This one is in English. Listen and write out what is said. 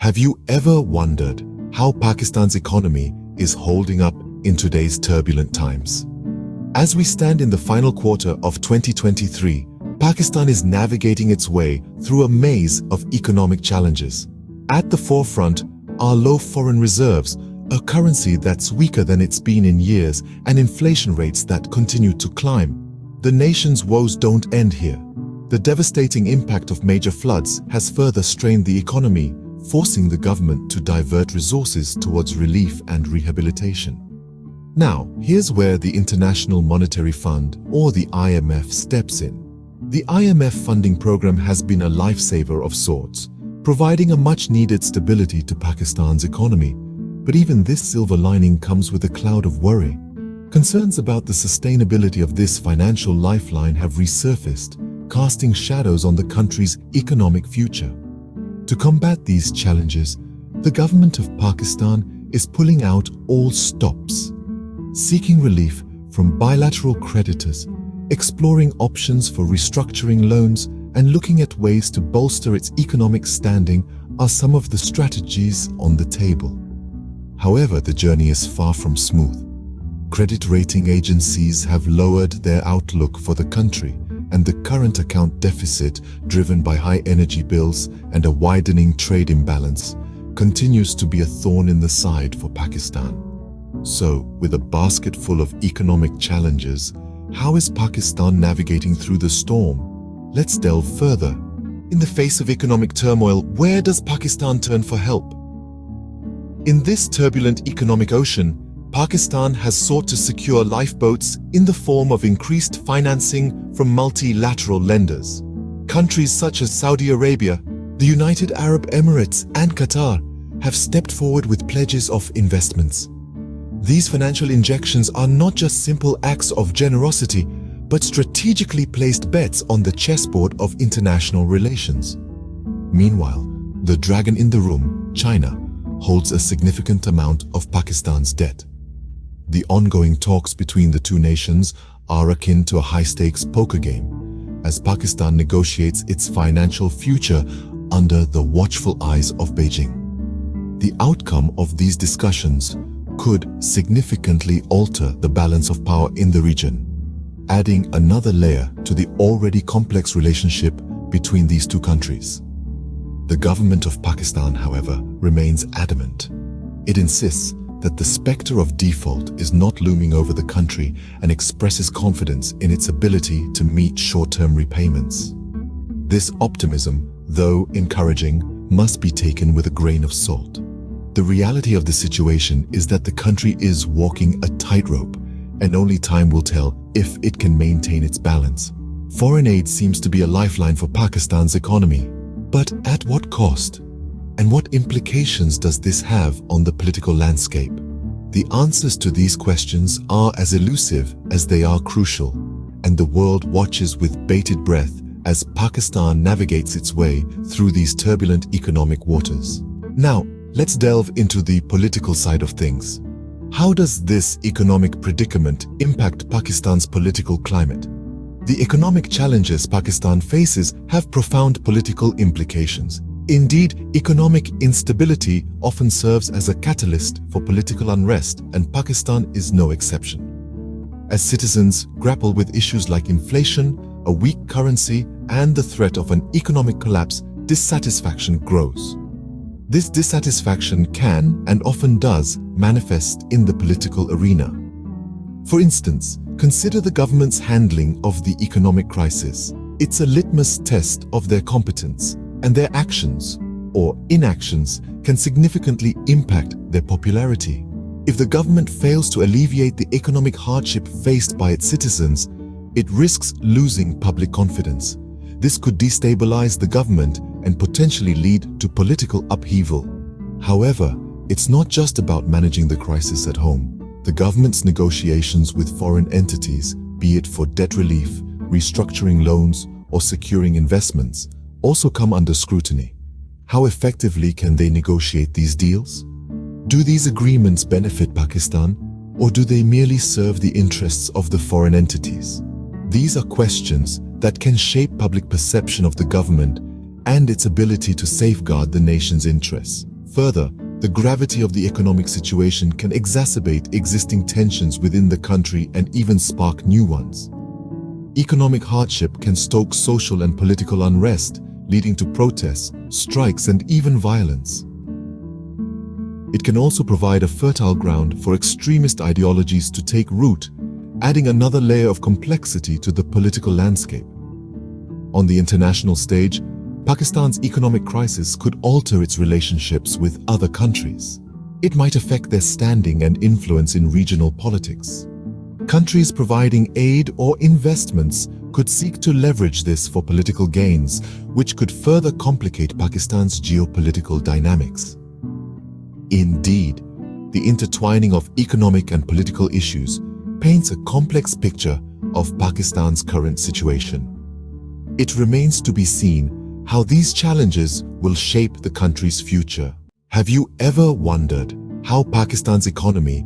Have you ever wondered how Pakistan's economy is holding up in today's turbulent times? As we stand in the final quarter of 2023, Pakistan is navigating its way through a maze of economic challenges. At the forefront are low foreign reserves, a currency that's weaker than it's been in years, and inflation rates that continue to climb. The nation's woes don't end here. The devastating impact of major floods has further strained the economy, forcing the government to divert resources towards relief and rehabilitation. Now, here's where the International Monetary Fund, or the IMF, steps in. The IMF funding program has been a lifesaver of sorts, providing a much-needed stability to Pakistan's economy. But even this silver lining comes with a cloud of worry. Concerns about the sustainability of this financial lifeline have resurfaced, casting shadows on the country's economic future. To combat these challenges, the government of Pakistan is pulling out all stops, seeking relief from bilateral creditors, exploring options for restructuring loans, and looking at ways to bolster its economic standing are some of the strategies on the table. However, the journey is far from smooth. Credit rating agencies have lowered their outlook for the country, and the current account deficit, driven by high energy bills and a widening trade imbalance, continues to be a thorn in the side for Pakistan. So, with a basket full of economic challenges, how is Pakistan navigating through the storm? Let's delve further. In the face of economic turmoil, where does Pakistan turn for help? In this turbulent economic ocean, Pakistan has sought to secure lifeboats in the form of increased financing from multilateral lenders. Countries such as Saudi Arabia, the United Arab Emirates, and Qatar have stepped forward with pledges of investments. These financial injections are not just simple acts of generosity, but strategically placed bets on the chessboard of international relations. Meanwhile, the dragon in the room, China, holds a significant amount of Pakistan's debt. The ongoing talks between the two nations are akin to a high-stakes poker game, as Pakistan negotiates its financial future under the watchful eyes of Beijing. The outcome of these discussions could significantly alter the balance of power in the region, adding another layer to the already complex relationship between these two countries. The government of Pakistan, however, remains adamant. It insists that the specter of default is not looming over the country and expresses confidence in its ability to meet short-term repayments. This optimism, though encouraging, must be taken with a grain of salt. The reality of the situation is that the country is walking a tightrope, and only time will tell if it can maintain its balance. Foreign aid seems to be a lifeline for Pakistan's economy, but at what cost? And what implications does this have on the political landscape? The answers to these questions are as elusive as they are crucial, and the world watches with bated breath as Pakistan navigates its way through these turbulent economic waters. Now, let's delve into the political side of things. How does this economic predicament impact Pakistan's political climate? The economic challenges Pakistan faces have profound political implications. Indeed, economic instability often serves as a catalyst for political unrest, and Pakistan is no exception. As citizens grapple with issues like inflation, a weak currency, and the threat of an economic collapse, dissatisfaction grows. This dissatisfaction can, and often does, manifest in the political arena. For instance, consider the government's handling of the economic crisis. It's a litmus test of their competence, and their actions, or inactions, can significantly impact their popularity. If the government fails to alleviate the economic hardship faced by its citizens, it risks losing public confidence. This could destabilize the government and potentially lead to political upheaval. However, it's not just about managing the crisis at home. The government's negotiations with foreign entities, be it for debt relief, restructuring loans, or securing investments, also come under scrutiny. How effectively can they negotiate these deals? Do these agreements benefit Pakistan, or do they merely serve the interests of the foreign entities? These are questions that can shape public perception of the government and its ability to safeguard the nation's interests. Further, the gravity of the economic situation can exacerbate existing tensions within the country and even spark new ones. Economic hardship can stoke social and political unrest, leading to protests, strikes, and even violence. It can also provide a fertile ground for extremist ideologies to take root, adding another layer of complexity to the political landscape. On the international stage, Pakistan's economic crisis could alter its relationships with other countries. It might affect their standing and influence in regional politics. Countries providing aid or investments could seek to leverage this for political gains, which could further complicate Pakistan's geopolitical dynamics. Indeed, the intertwining of economic and political issues paints a complex picture of Pakistan's current situation. It remains to be seen how these challenges will shape the country's future. Have you ever wondered how Pakistan's economy